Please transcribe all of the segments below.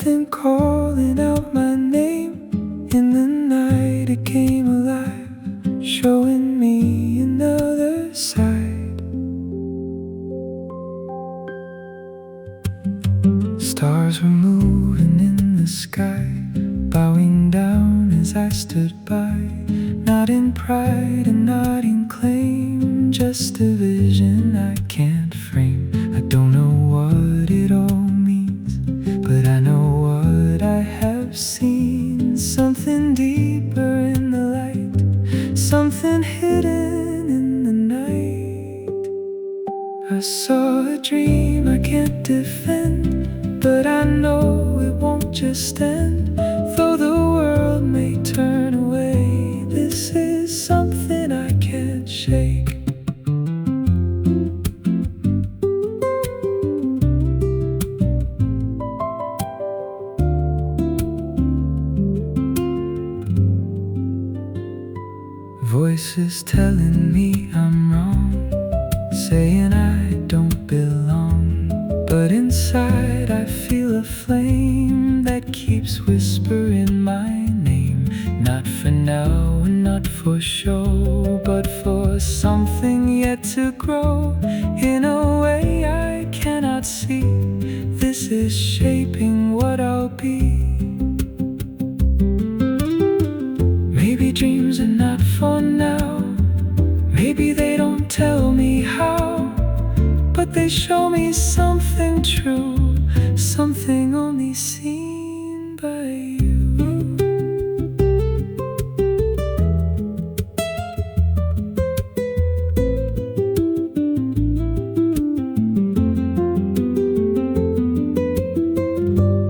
something calling out my name. In the night it came alive, showing me another side. Stars were moving in the sky, bowing down as I stood by. Not in pride and not in claim, just a vision I can't frame. I don't know what it all means, but I know what I have seen. Something deeper in the light, something hidden in the night. I saw a dream I can't defend, but I know it won't just end. Though the world may turn away, this is something I can't shake. Voices telling me I'm wrong, saying I don't belong. But inside I feel a flame that keeps whispering my name. Not for now and not for show, but for something yet to grow. In a way I cannot see, this is shaping what I'll be. Maybe dreams are not for now, maybe they don't tell me how, but they show me something true, something only seen by you.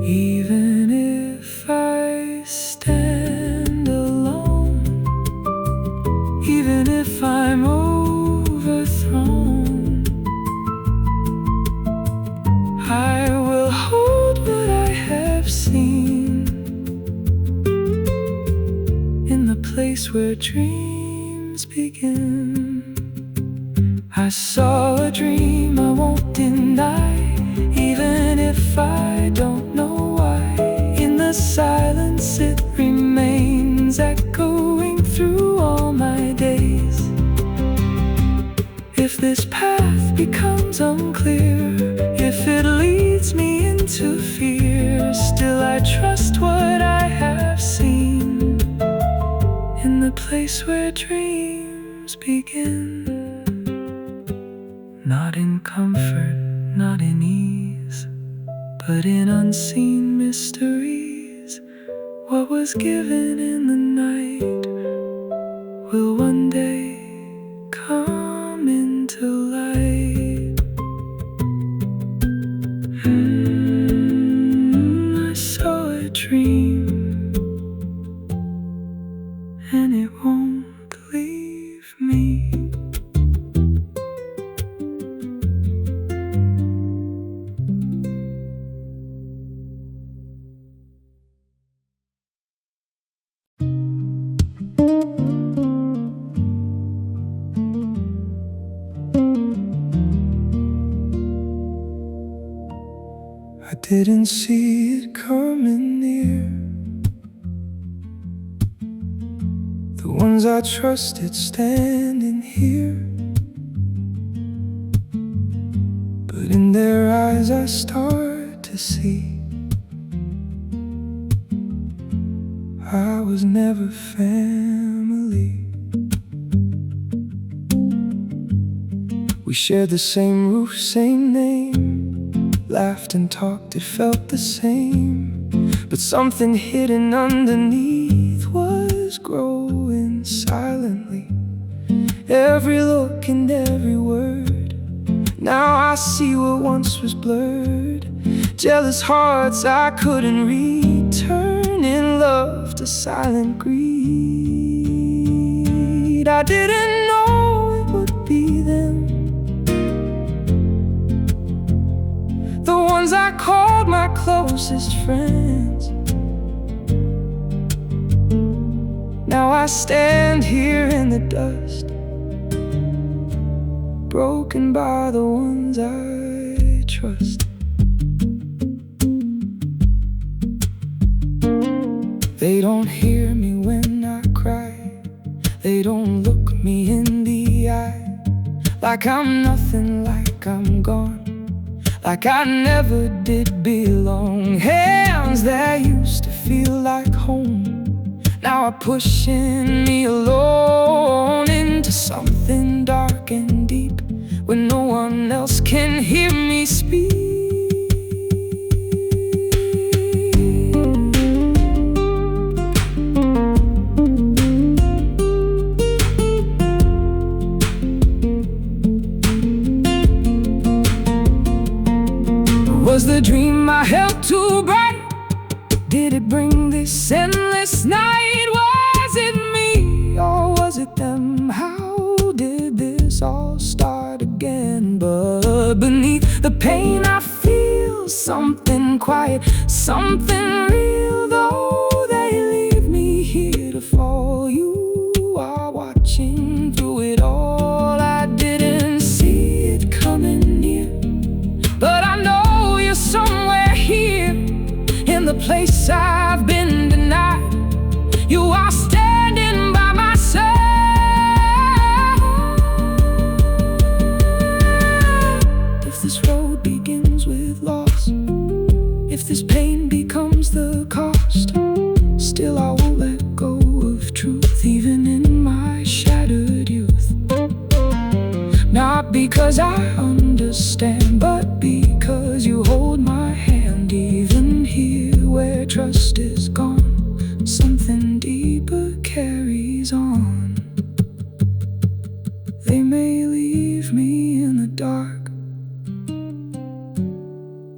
Even if I stand alone, even if I'm overthrown, I will hold what I have seen in the place where dreams begin. I saw a dream I won't deny, even if I don't know why. In the silence it remains, echoing through all my days. If this path becomes unclear, if it leads me into fear, still I trust what I have seen in the place where dreams begin. Not in comfort, not in ease, but in unseen mysteries. What was given in the night will one day come into light. I saw a dream, and it won't leave me. I didn't see it coming near. The ones I trusted standing here, but in their eyes I start to see I was never family. We shared the same roof, same name, laughed and talked, it felt the same. But something hidden underneath was growing silently. Every look and every word, now I see what once was blurred. Jealous hearts I couldn't read, turning love to silent greed. I didn't know it would be them, the ones I called my closest friends. Now I stand here in the dust, broken by the ones I trust. They don't hear me when I cry. They don't look me in the eye. Like I'm nothing, like I'm gone, like I never did belong. Hands that used to feel like home now are pushing me alone into something dark and deep where no one else can hear me speak. Was the dream I held too bright? Did it bring this endless night? Was it me or was it them? How did this all start again? But beneath the pain I feel something quiet, something real. Though they leave me here to fall, you are watching through it all. I didn't see it coming near, but I know somewhere here in the place I've been denied. You are standing by my side. If this road begins with loss, if this pain becomes the cost, still I won't let go of truth, even in my shattered youth. Not because I understand, but because you hold my hand. Even here where trust is gone, something deeper carries on. They may leave me in the dark,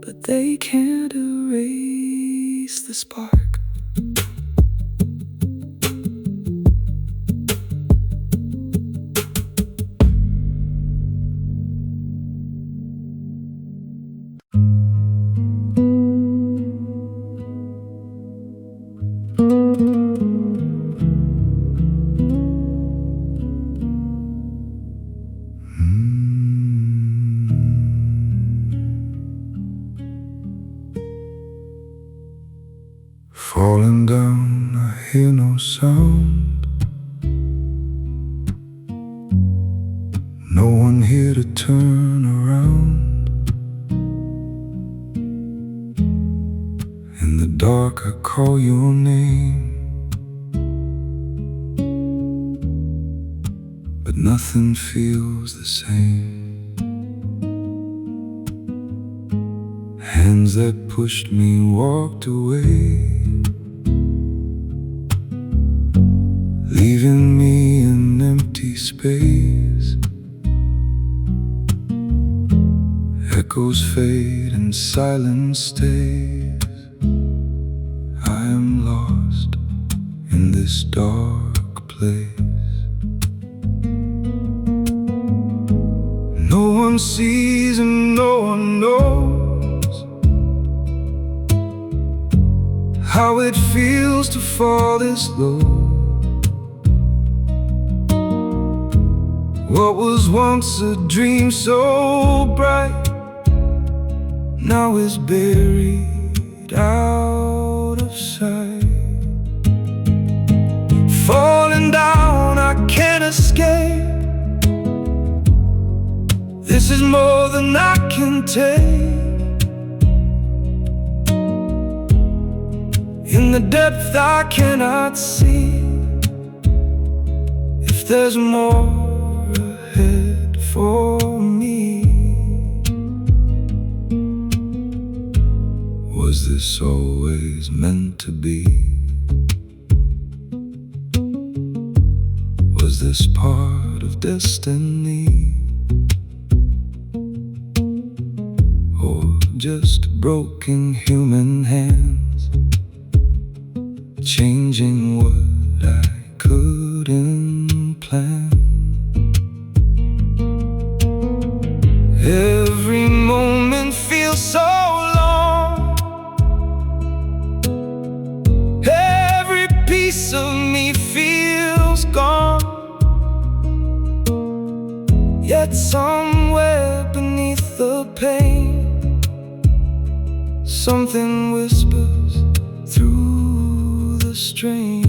but they can't erase the spark. Falling down, I hear no sound. No one here to turn around. In the dark I call your name, but nothing feels the same. Hands that pushed me walked away, leaving me in empty space. Echoes fade and silence stays. I am lost in this dark place. No one sees and no one knows how it feels to fall this low. What was once a dream so bright now is buried out of sight. Falling down, I can't escape. This is more than I can take. In the depth I cannot see if there's more ahead for me. Was this always meant to be? Was this part of destiny? Or just broken human hands changing what I couldn't plan? Every moment feels so long. Every piece of me feels gone. Yet somewhere beneath the pain, something whispers through the the strain.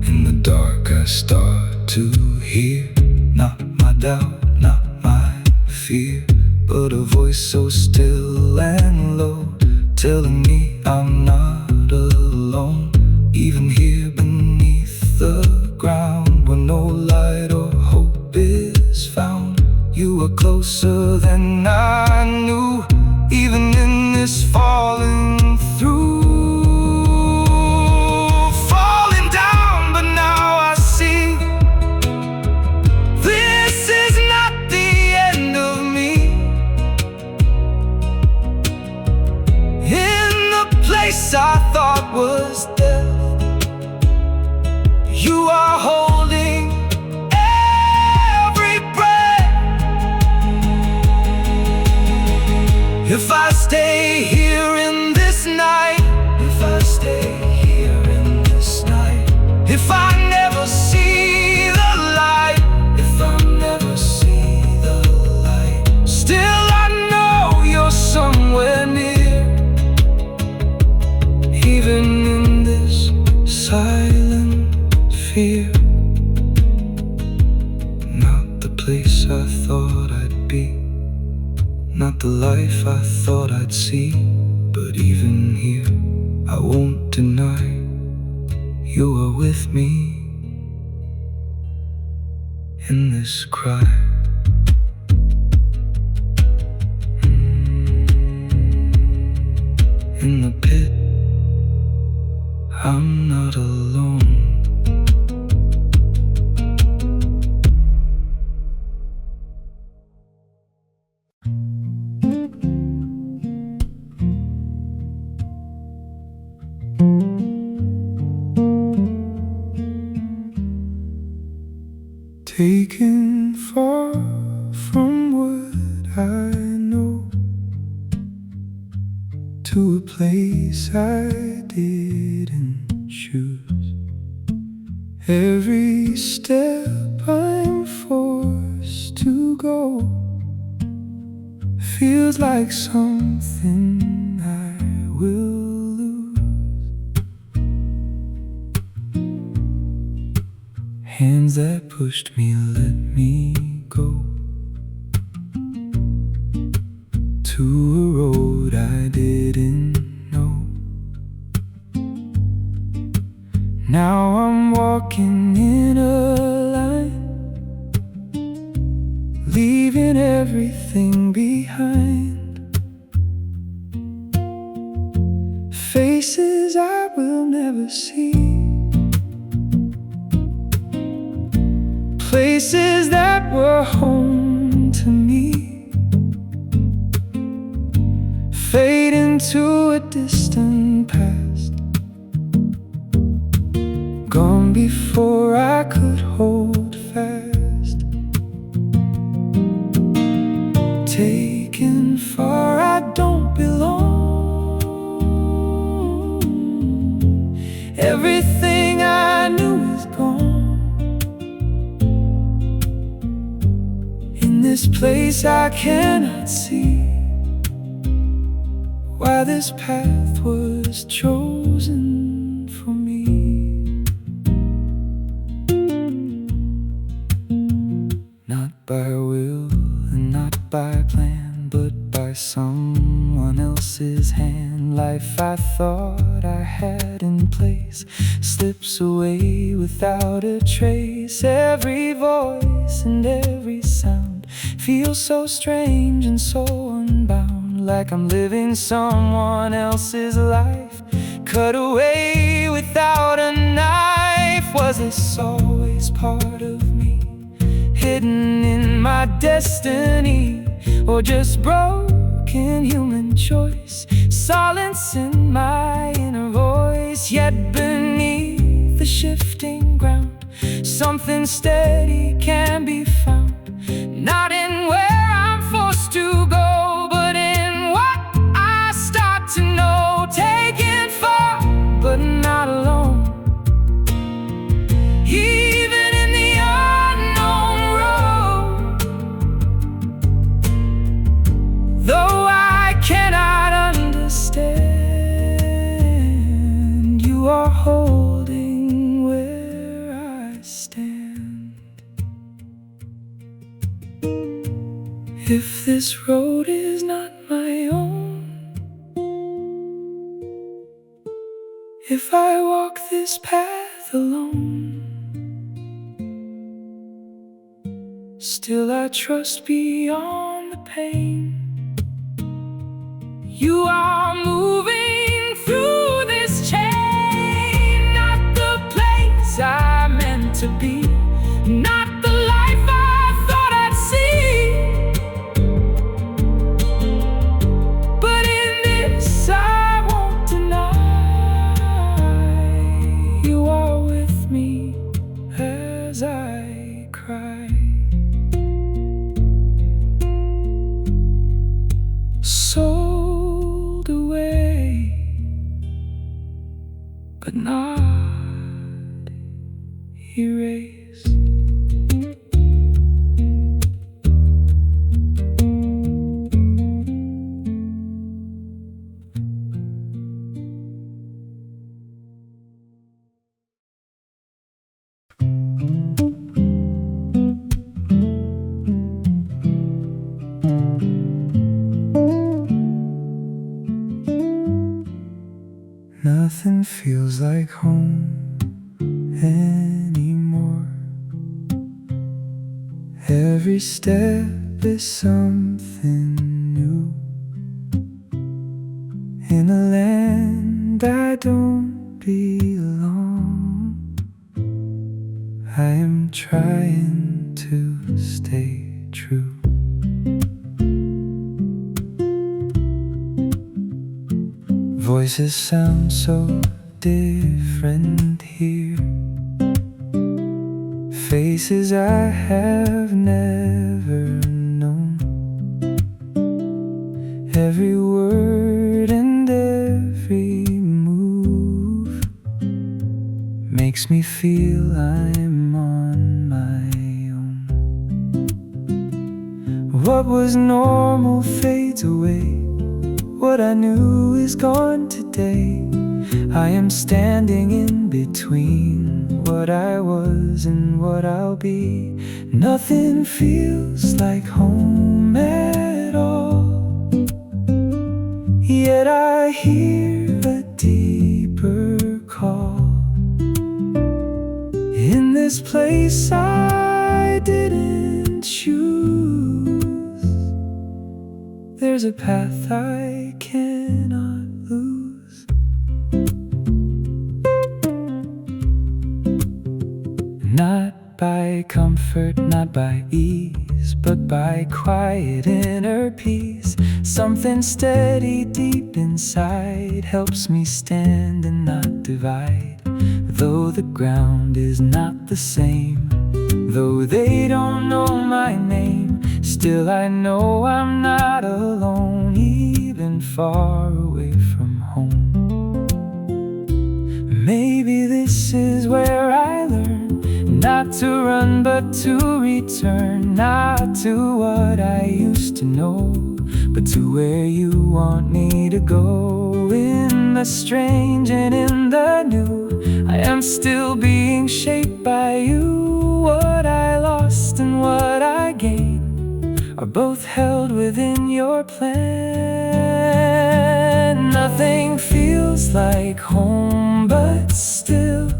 In the dark I start to hear, not my doubt, not my fear, but a voice so still and low, telling me I'm not alone. Even here beneath the ground, where no light or hope is found, you are closer than I knew. Even in this falling through, falling down, but now I see this is not the end of me. In the place I thought was death, you are holding every breath. If I stay here in this night, if I stay here in this night, if I never see the light, if I never see the light, still I know you're somewhere near. Even in this silent fear, not the place I thought I'd be, not the life I thought I'd see, but even here I won't deny you are with me in this cry. In the pit, I'm not alone. Taken far from what I know, to a place I didn't choose. Every step I'm forced to go feels like something I will lose. Hands that pushed me let me go to a road I didn't know. Now I'm walking in a line, leaving everything behind. Faces I will never see, places that were home to me, fade into a distant past, gone before I could hold fast. Taken far, I don't belong. Everything I knew is gone. In this place I cannot see why this path was chosen for me. Not by will and not by plan, but by someone else's hand. Life I thought I had in place slips away without a trace. Every voice and every sound feels so strange and so unbound, like I'm living someone else's life, cut away without a knife. Was this always part of me, hidden in my destiny, or just broken human choice, silence in my inner voice? Yet beneath the shifting ground, something steady can be found, not in where I'm forced to go, but in what I start to know. Taken far, but not alone. Even in the unknown road, though I cannot understand, this road is not my own, if I walk this path alone, still I trust beyond the pain. You are moving through this chain, not the place I meant to be, not the life I thought I'd see. But in this I won't deny, you are with me as I cry. Sold away, but not erased. Nothing feels like home anymore. Every step is something new, in a land I don't belong. I am trying to stay true. Voices sound so different here, faces I have never known. Every word and every move makes me feel I'm on my own. What was normal fades away, what I knew is gone today. I am standing in between what I was and what I'll be. Nothing feels like home at all, yet I hear a deeper call. In this place I didn't choose, there's a path I cannot lose. Not by comfort, not by ease, but by quiet inner peace. Something steady deep inside helps me stand and not divide. Though the ground is not the same, though they don't know my name, still I know I'm not alone, even far away from home. Maybe this is where I learn not to run but to return, not to what I used to know, but to where you want me to go. In the strange and in the new, I am still being shaped by you. What I lost and what I gained are both held within your plan. Nothing feels like home, but still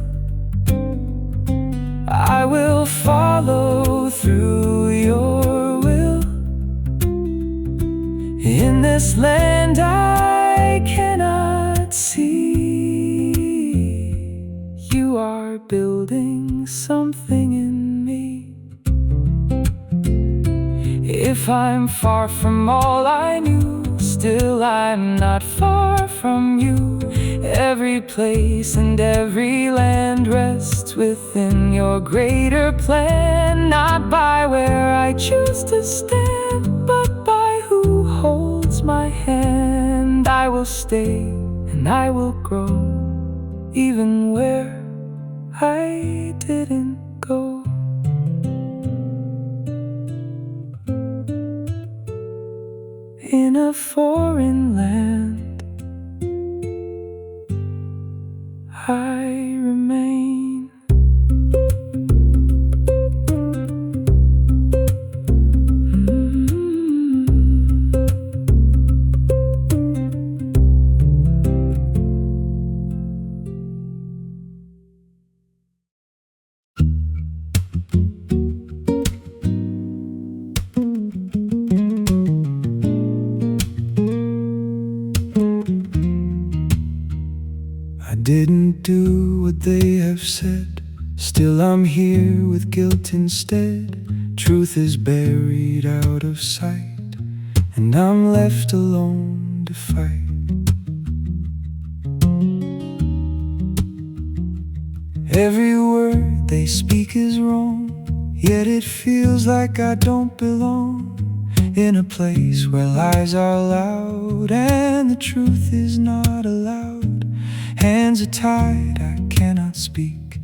I will follow through your will. In this land I cannot see, you are building something in me. If I'm far from all I knew, still I'm not far from you. Every place and every land rests within your greater plan, not by where I choose to stand, but by who holds my hand. I will stay and I will grow, even where I didn't go. In a foreign land I remain. didn't do what they have said. Still I'm here with guilt instead. Truth is buried out of sight, and I'm left alone to fight. Every word they speak is wrong, yet it feels like I don't belong in a place where lies are loud and the truth is not allowed. Hands are tied, I cannot speak.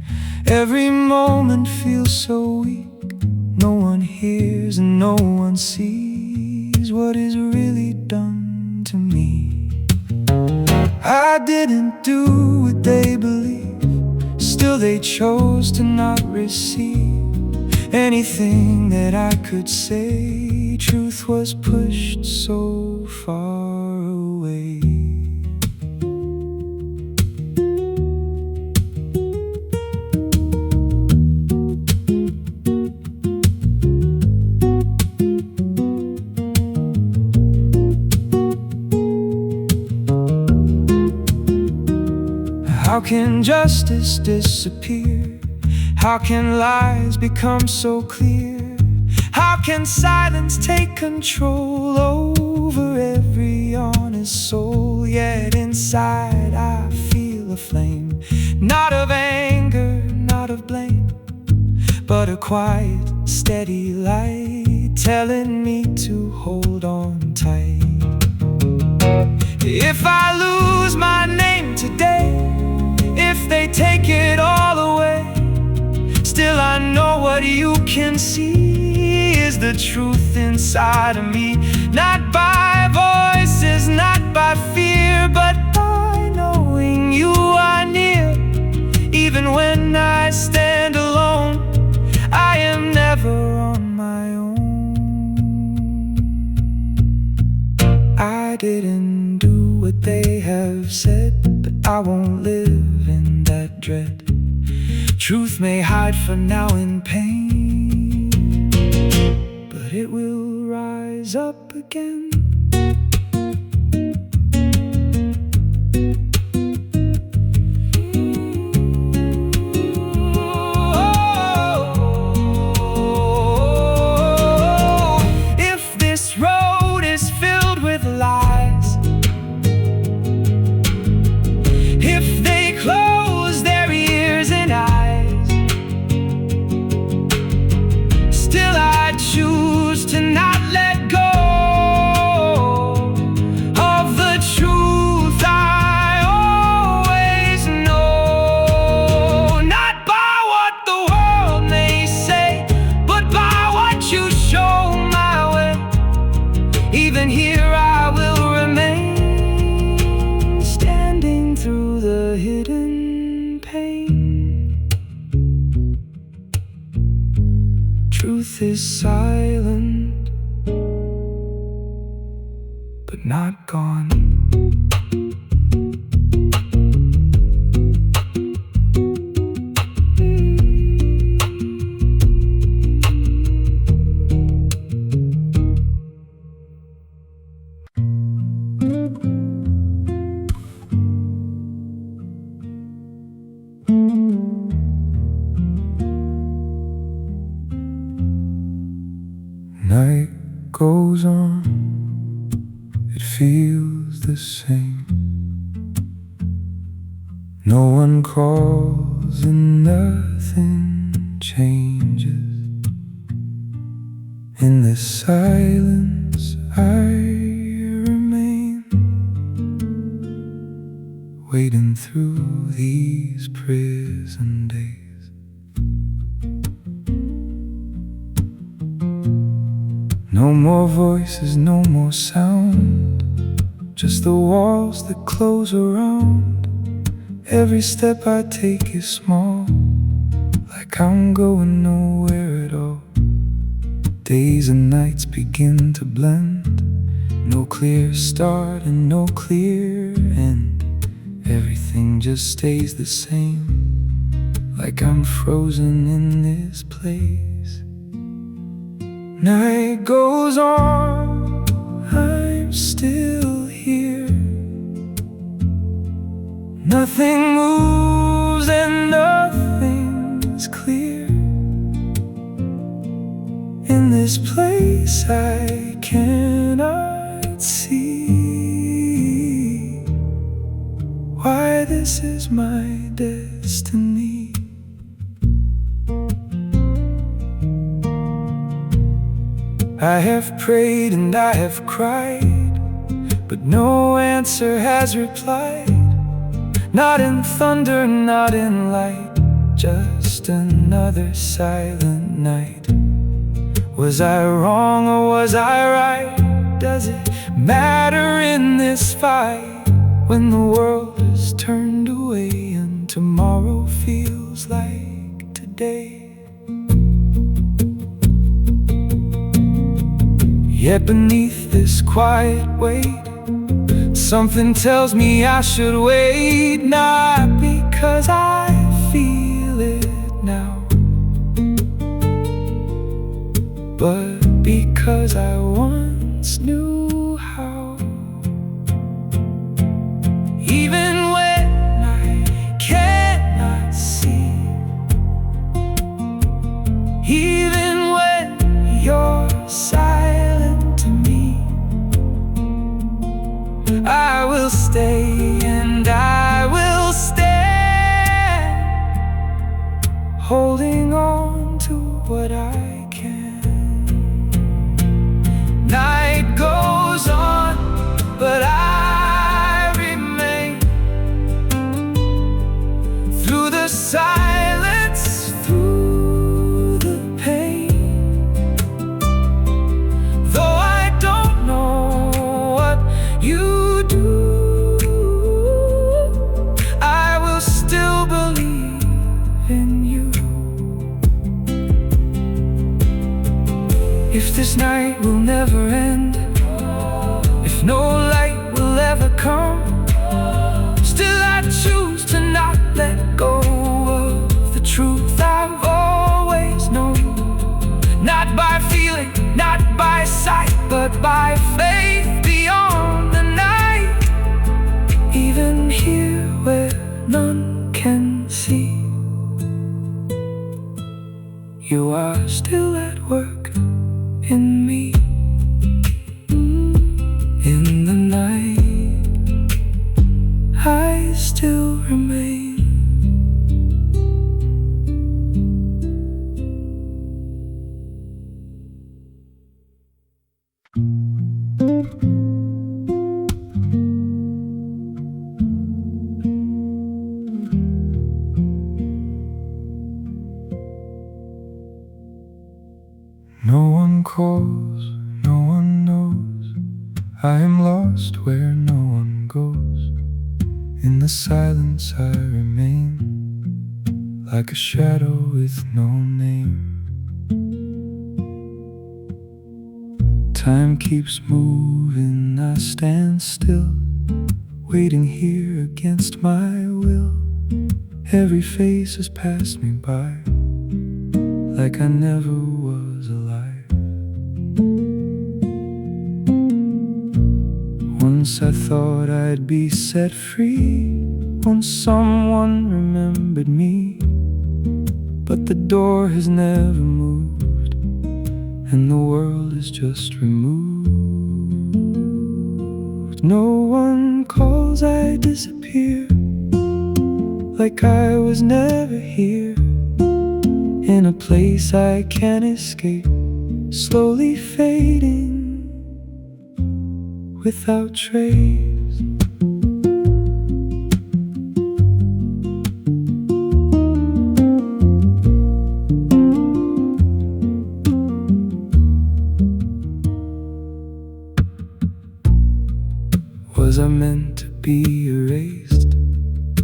Every moment feels so weak. No one hears and no one sees what is really done to me. I didn't do what they believe, still they chose to not receive anything that I could say. Truth was pushed so far away. How can justice disappear? How can lies become so clear? How can silence take control over every honest soul? Yet inside I feel a flame, not of anger, not of blame, but a quiet, steady light telling me to hold on tight. If I lose my name today, if they take it all away, still I know what you can see is the truth inside of me. Not by voices, not by fear, but by knowing you are near. Even when I stand alone, I am never on my own. I didn't do what they have said, but I won't live in that dread. Truth may hide for now in pain, but it will rise up again. If this road is filled with lies, if they close their ears and eyes, still I choose to not let go of the truth I always know. Not by what the world may say, but by what you show my way. Even here I will remain, standing through the hidden pain. Truth is silent, but not gone. Night goes on, it feels the same. No one calls and nothing changes. In the silence I remain, waiting through these prison days. No more voices, no more sound, just the walls that close around. Every step I take is small, like I'm going nowhere at all. Days and nights begin to blend, no clear start and no clear end. Everything just stays the same, like I'm frozen in this place. Night goes on, I'm still here. Nothing moves and nothing's clear. In this place I cannot see why this is my destiny. I have prayed and I have cried, but no answer has replied. Not in thunder, not in light, just another silent night. Was I wrong or was I right? Does it matter in this fight when the world is turned away and tomorrow feels like today? Yet beneath this quiet weight, something tells me I should wait. Not because I feel it now, but because I once knew how. Even when I cannot see, even when you're silent to me, I will stay and I will stand, holding on to what I can. Night goes on, but I remain. Through the silence, through the pain. Though I don't know what you do, I will still believe in you. If this night will never end, if no light will ever come, still I choose to not let go of the truth I've always known. Not by feeling, not by sight, but by faith beyond the night. Even here where none can see, you are still at work in me. In the night, I still remain. No one calls, no one knows. I am lost where no one goes. In the silence I remain, like a shadow with no name. Time keeps moving, I stand still, waiting here against my will. Every face has passed me by, like I never was alive. Once I thought I'd be set free, once someone remembered me. But the door has never moved, and the world is just removed. No one calls, I disappear, like I was never here. In a place I can't escape, slowly fading without trace. Was I meant to be erased?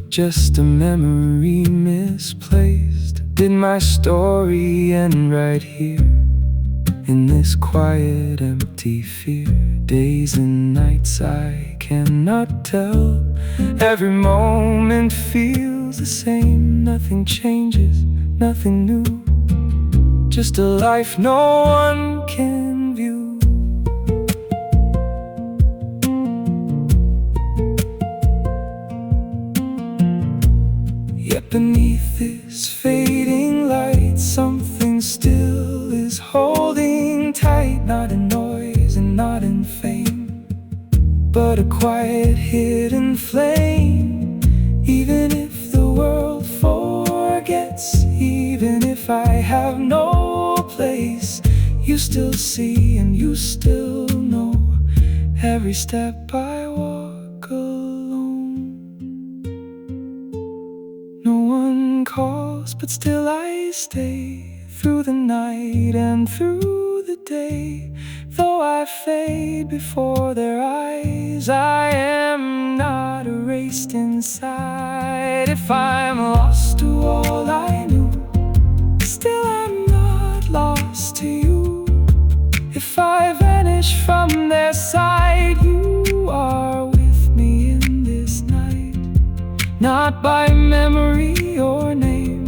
Just a memory misplaced? Did my story end right here, in this quiet, empty fear? Days and nights I cannot tell. Every moment feels the same. Nothing changes, nothing new. Just a life no one can view. Yet beneath this fading light, something still is holding tight. Not in noise and not in fame, but a quiet hidden flame. Even if the world forgets, even if I have no place, you still see and you still know every step I walk alone. No one calls, but still I stay through the night and through the day. Though I fade before their eyes, I am not erased inside. If I'm lost to all I knew, still I'm not lost to you. If I vanish from their side, you are with me in this night. Not by memory or name,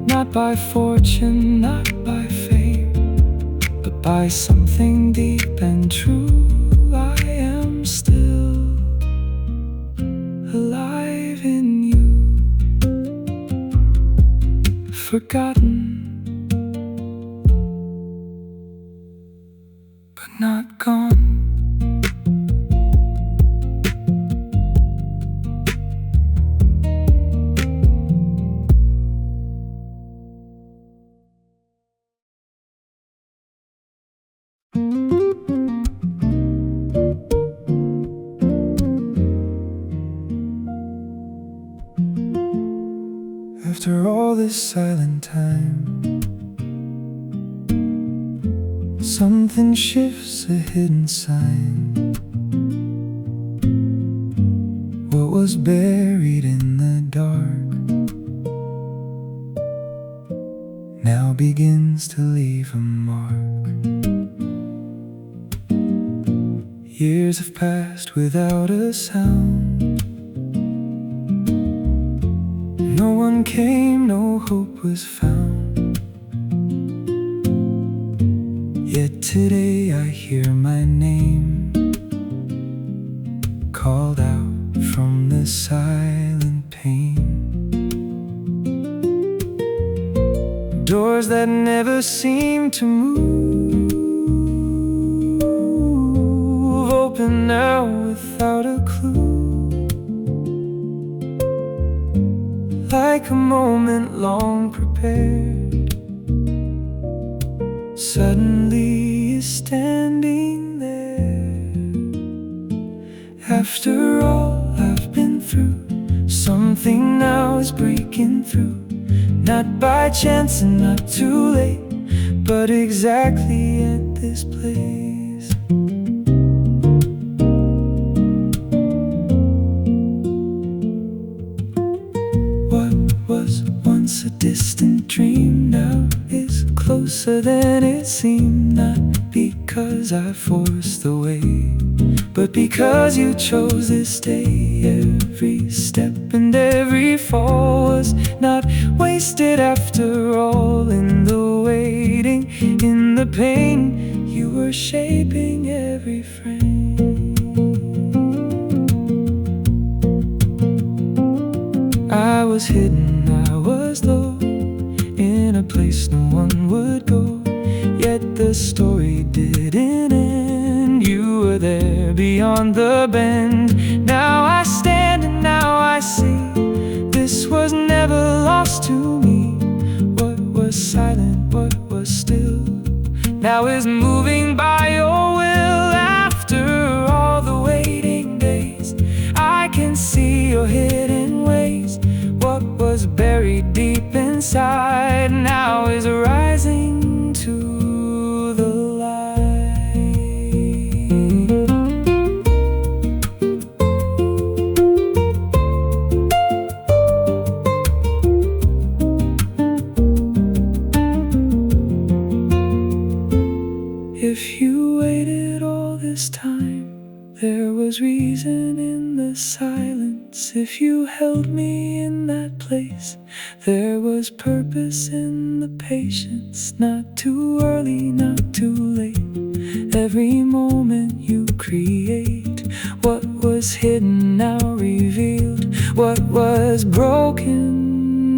not by fortune, not by fame, but by something deep and true. I am still alive in you, forgotten but not gone. After all this silent time, something shifts, a hidden sign. What was buried in the dark now begins to leave a mark. Years have passed without a sound. No one came, no hope was found. Yet today I hear my name called out from the silent pain. Doors that never seem to move open now without a clue. Like a moment long prepared, suddenly is standing there. After all I've been through, something now is breaking through. Not by chance and not too late, but exactly at this place. A distant dream now is closer than it seemed. Not because I forced the way, but because you chose this day. Every step and every fall was not wasted after all. In the waiting, in the pain, you were shaping every frame. I was hidden, I was low, in a place no one would go. Yet the story didn't end. You were there beyond the bend. Now I stand and now I see this was never lost to me. What was silent, what was still, now is moving by your will. After all the waiting days, I can see your hidden ways. What was buried deep inside now is rising to the light. If you waited all this time, there was reason in the silence. If you held me in that place, there was purpose in the patience. Not too early, not too late. Every moment you create, what was hidden now revealed. What was broken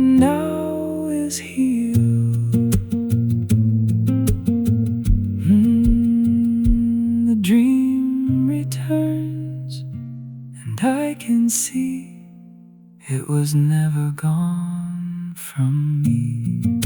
it was never gone from me.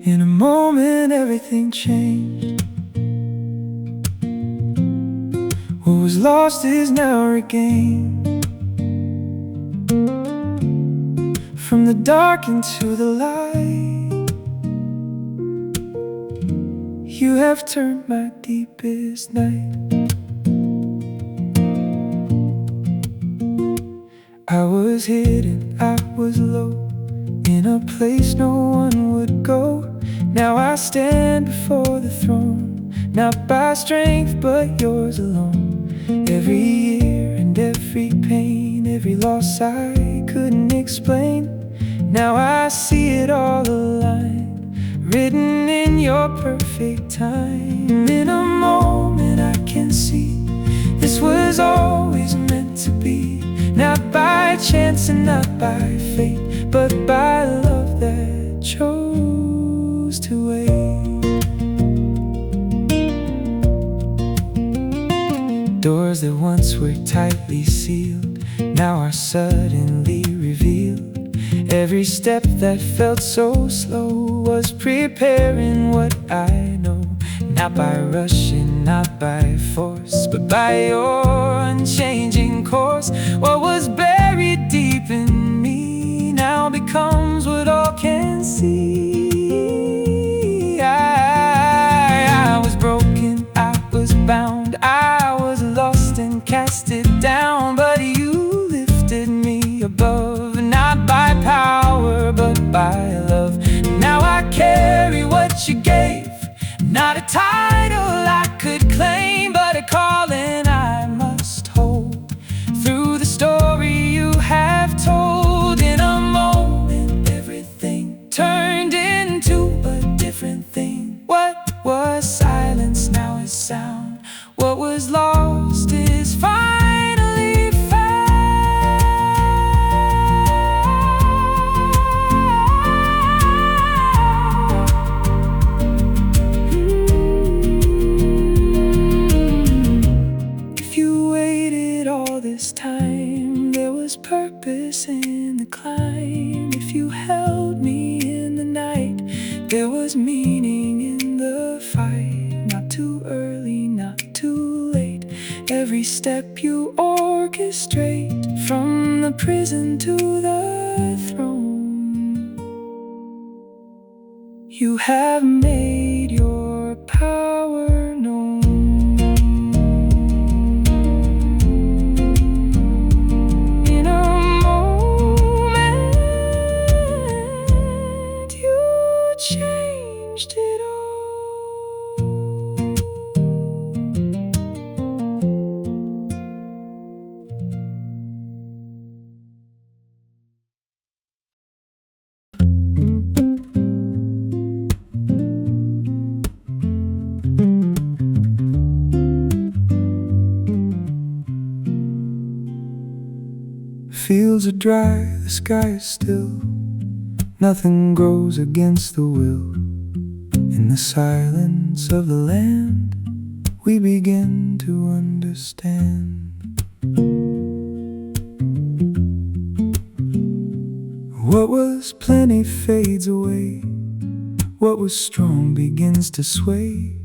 In a moment everything changed. What was lost is now regained. From the dark into the light, you have turned my deepest night. I was hidden, I was low, in a place no one would go. Now I stand before the throne, not by strength but yours alone. Every year and every pain, every loss I couldn't explain, now I see it all aligned, written in your perfect time. In a moment I can see this was always meant to be, not by chance and not by fate, but by love that chose to wait. Doors that once were tightly sealed now are suddenly revealed. Every step that felt so slow was preparing what I know, not by rushing, not by force, but by your unchanging course. What was buried deep in me now becomes what all can see. I was broken, I was bound, I was lost and casted down, but you lifted me above, not by power but by love. Now I carry what you gave, not a title I could claim, but a calling I must hold. Through the story you have told, in a moment everything turned into a different thing. What was silence now is sound. What was lost is finally found. If you waited all this time, there was purpose in the climb. If you held me in the night, there was meaning in the fight. Not too early, not too late, every step you orchestrate, from the prison to the throne. You have made your power known. In a moment you changed it all. Fields are dry, the sky is still, nothing grows against the will. In the silence of the land, we begin to understand. What was plenty fades away, what was strong begins to sway.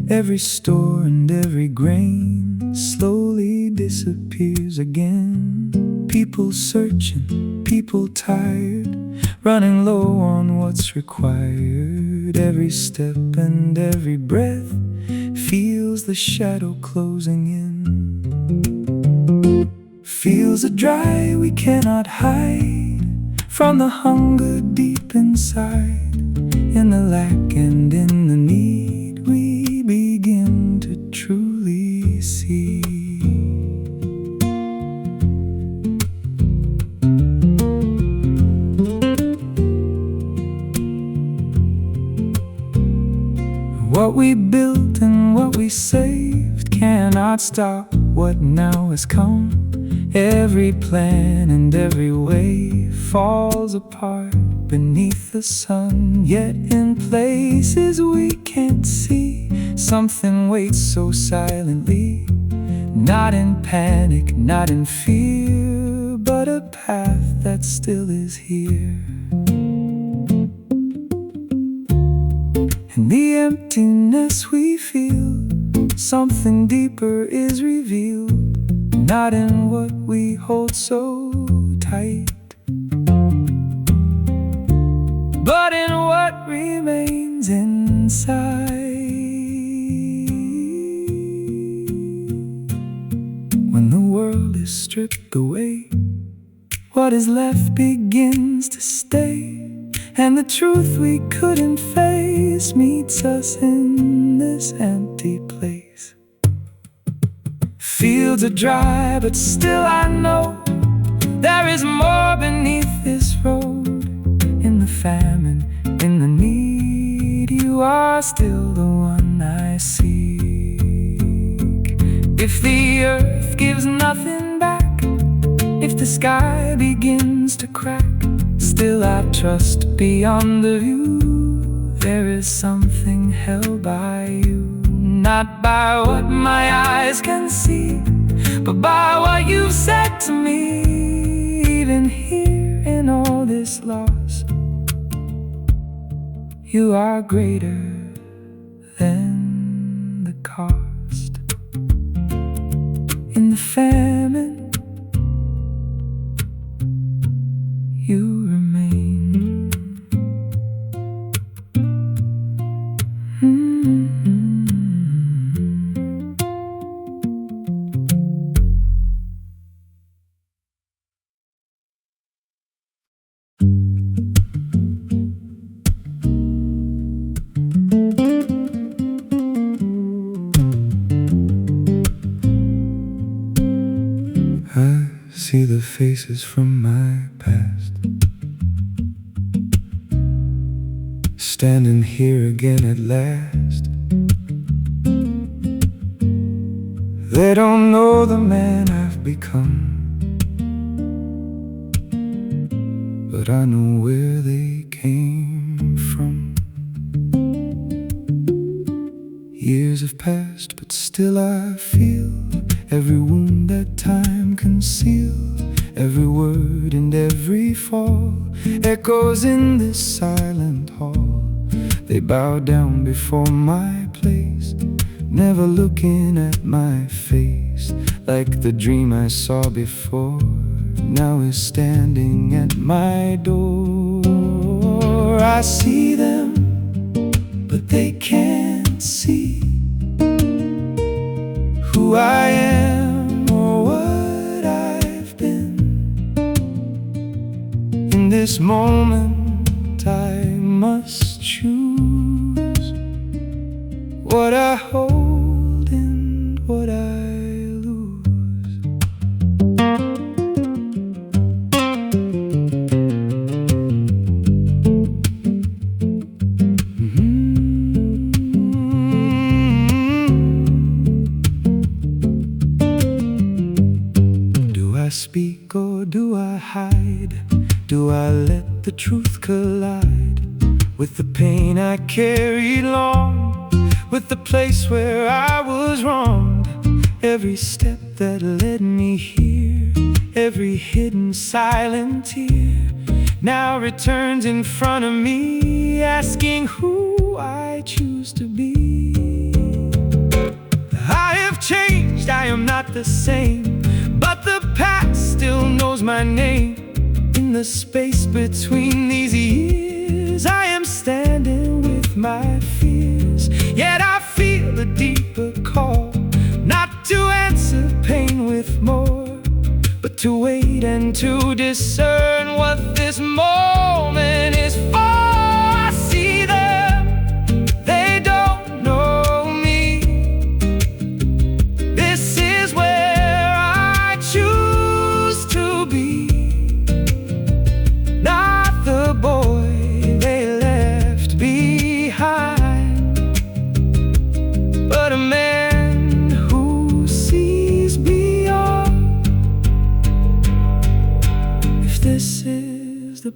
Every store and every grain slowly disappears again. People searching, people tired, running low on what's required. Every step and every breath feels the shadow closing in. Fields are dry, we cannot hide from the hunger deep inside. In the lack and in the need, we begin to truly see. What we built and what we saved cannot stop what now has come. Every plan and every way falls apart beneath the sun. Yet in places we can't see, something waits so silently. Not in panic, not in fear, but a path that still is here. In the emptiness we feel, something deeper is revealed. Not in what we hold so tight, but in what remains inside. When the world is stripped away, what is left begins to stay. And the truth we couldn't face meets us in this empty place. Fields are dry, but still I know there is more beneath this road. In the famine, in the need, you are still the one I seek. If the earth gives nothing back, if the sky begins to crack, still I trust beyond the view. There is something held by you. Not by what my eyes can see, but by what you've said to me. Even here in all this loss, you are greater than the cost. In the famine, you remain. See the faces from my past, standing here again at last. They don't know the man I've become, but I know where they came from. Years have passed, but still I feel every wound that time concealed. Every word and every fall echoes in this silent hall. They bow down before my place, never looking at my face. Like the dream I saw before now is standing at my door. I see them, but they can't see who I am or what I've been. In this moment I must choose what I hold and what I lose. Do I speak or do I hide? Do I let the truth collide with the pain I carried long, with the place where I was wronged? Every step that led me here, every hidden silent tear, now returns in front of me, asking who I choose to be. I have changed, I am not the same, but the past still knows my name. In the space between these years, I am standing with my fears. Yet I feel a deeper call, not to answer pain with more, but to wait and to discern what this moment is for. I see them, they don't know me. This is where I choose to be. Not the boy they left behind,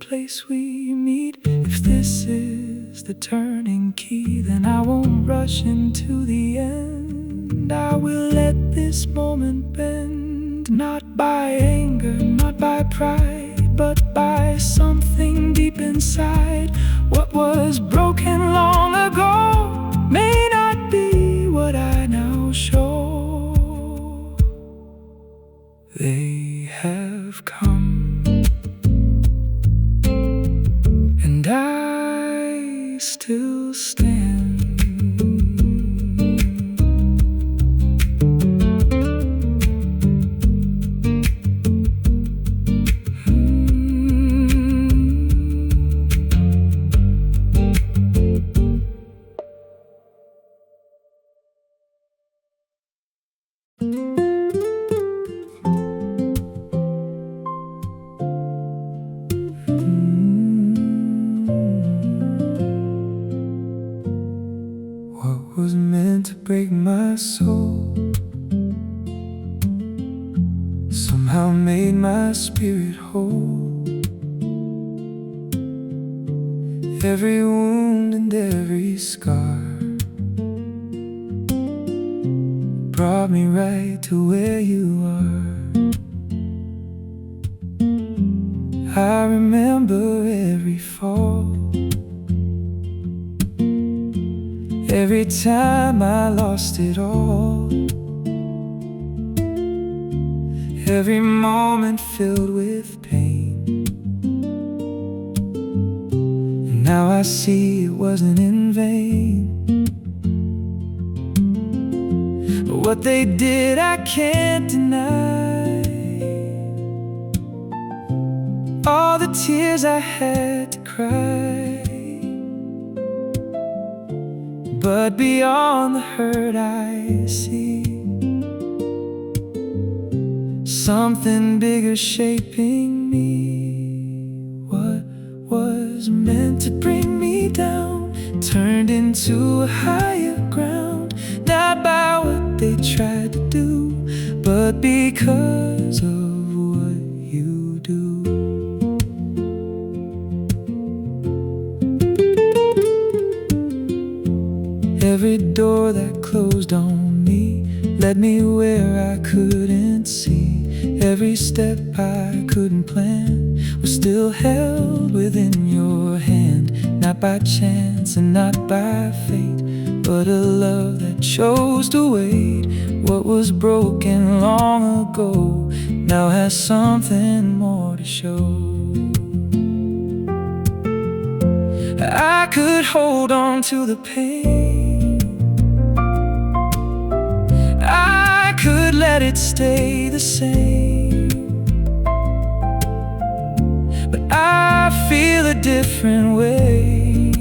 place we meet. If this is the turning key, then I won't rush into the end. I will let this moment bend, not by anger, not by pride, but by something deep inside. What was broken long ago may not be what I now show. They have come, and I still stand. What was meant to break my soul somehow made my spirit whole. Every wound and every scar brought me right to where you are. I remember every fall, every time I lost it all, every moment filled with pain. And now I see it wasn't in vain. What they did I can't deny. All the tears I had to cry, but beyond the hurt I see something bigger shaping me. What was meant to bring me down turned into a higher ground, not by what they tried to do, but because of what you do. Every door that closed on me led me where I couldn't see. Every step I couldn't plan was still held within your hand, not by chance and not by fate, but a love that chose to wait. What was broken long ago now has something more to show. I could hold on to the pain, I could let it stay the same, but I feel a different way,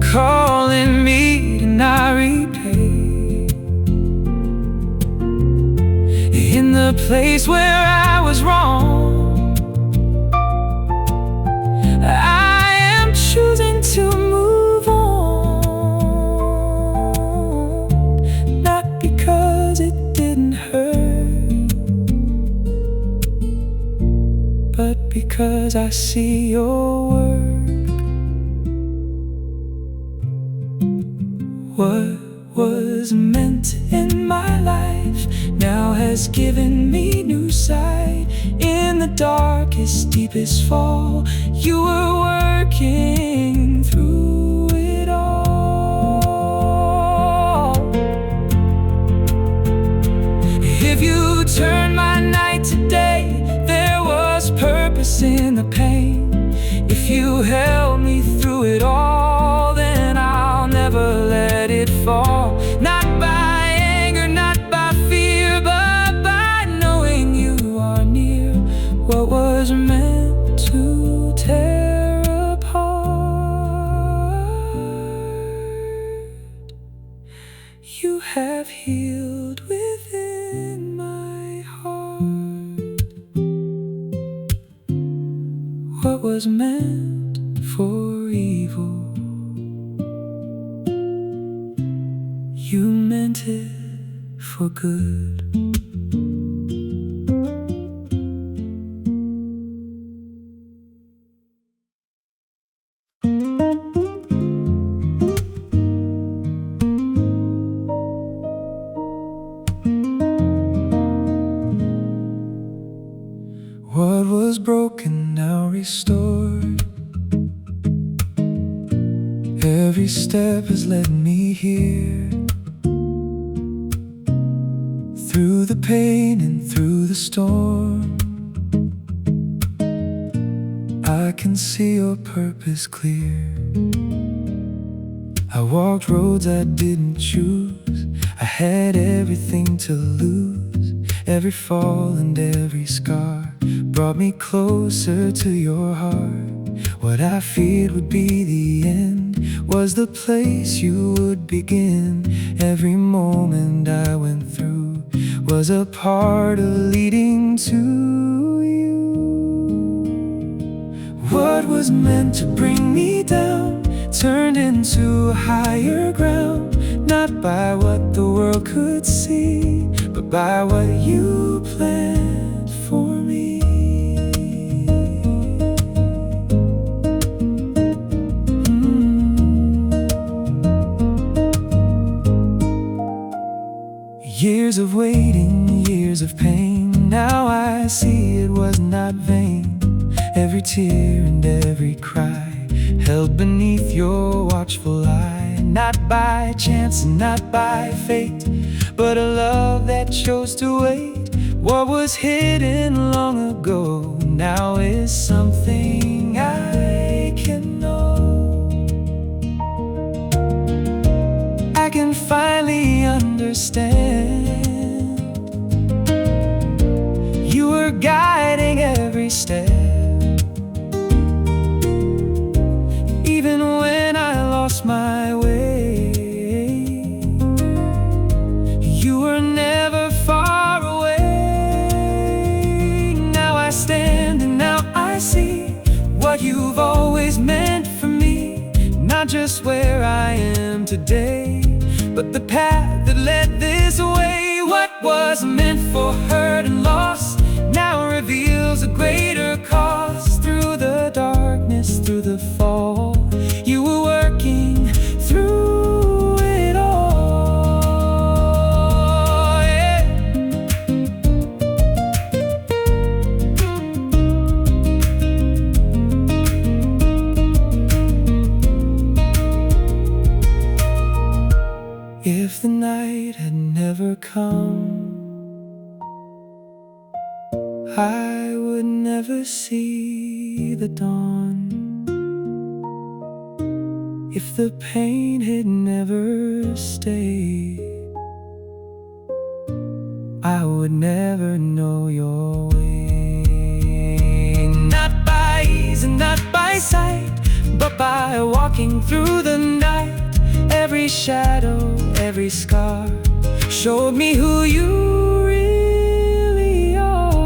calling me to not repay. In the place where I was wrong, I am choosing to move on, not because it didn't hurt, but because I see your work. What was meant in my life now has given me new sight. In the darkest, deepest fall, you were working through it all. If you turn my night to day, there was purpose in the pain. If you held me through it all, then I'll never let it fall. Not by anger, not by fear, but by knowing you are near. What was meant to tear apart, you have healed within my heart. What was meant for evil, you meant it for good. Every step has led me here, through the pain and through the storm. I can see your purpose clear. I walked roads I didn't choose. I had everything to lose. Every fall and every scar brought me closer to your heart. What I feared would be the end was the place you would begin. Every moment I went through was a part of leading to you. What was meant to bring me down turned into a higher ground, not by what the world could see, but by what you planned for me. Years of waiting, years of pain, now I see it was not vain. Every tear and every cry held beneath your watchful eye, not by chance and not by fate, but a love that chose to wait. What was hidden long ago now is something I can know. I can finally understand. You were guiding every step, even when I lost my way. You were never far away. Now I stand and now I see what you've always meant for me. Not just where I am today, but the path that led this way. What was meant for hurt and loss now reveals a greater cause. Through the darkness, through the fall, you were working through it all, yeah. If the night had never come, I would never see the dawn. If the pain had never stayed, I would never know your way. Not by ease and not by sight, but by walking through the night. Every shadow, every scar showed me who you really are.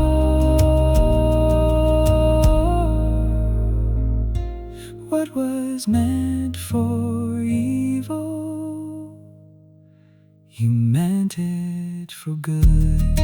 What was meant for evil, you meant it for good.